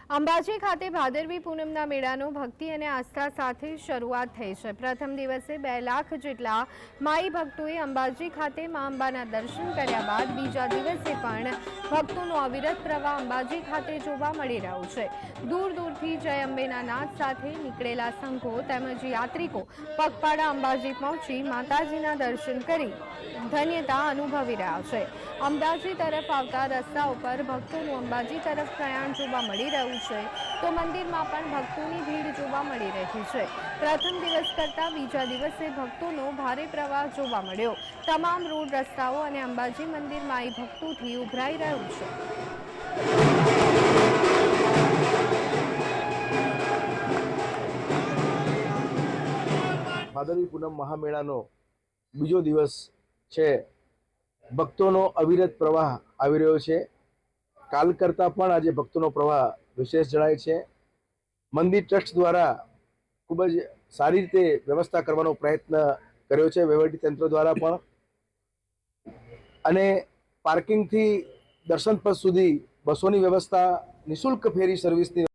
અંબાજી ખાતે ભાદરવી પૂનમના મેળાનો ભક્તિ અને આસ્થા સાથે શરૂઆત થઈ છે। પ્રથમ દિવસે 2 લાખ જેટલા માઈ ભક્તોએ અંબાજી ખાતે મા અંબાના દર્શન કર્યા બાદ બીજા દિવસે પણ ભક્તોનો અવિરત પ્રવાહ અંબાજી ખાતે જોવા મળી રહ્યો છે। દૂર દૂરથી જય અંબેના નાદ સાથે નીકળેલા સંઘો તેમજ યાત્રિકો પગપાળા અંબાજી પહોંચી માતાજીના દર્શન કરી ધન્યતા અનુભવી રહ્યા છે। અંબાજી તરફ આવતા રસ્તા ઉપર ભક્તોનું અંબાજી તરફ પ્રયાણ જોવા મળી રહ્યું છે, તો મંદિરમાં પણ ભક્તોની ભીડ જોવા મળી રહી છે। પ્રથમ દિવસ કરતા બીજા દિવસે ભક્તોનો ભારે પ્રવાહ જોવા મળ્યો। તમામ રોડ રસ્તાઓ અને અંબાજી મંદિર માઈ ભક્તોથી ઉભરાઈ રહ્યું છે। ભાદરવી પૂનમ મહામેળાનો બીજો દિવસ છે। ભક્તોનો અવિરત પ્રવાહ આવી રહ્યો છે। કાલ કરતાં પણ આજે ભક્તોનો પ્રવાહ વિશેષ જણાય છે। મંદિર ટ્રસ્ટ દ્વારા ખૂબ જ સારી રીતે વ્યવસ્થા કરવાનો પ્રયત્ન કર્યો છે વહીવટી તંત્ર દ્વારા પણ, અને પાર્કિંગથી દર્શન પથ સુધી બસોની વ્યવસ્થા, નિઃશુલ્ક ફેરી સર્વિસની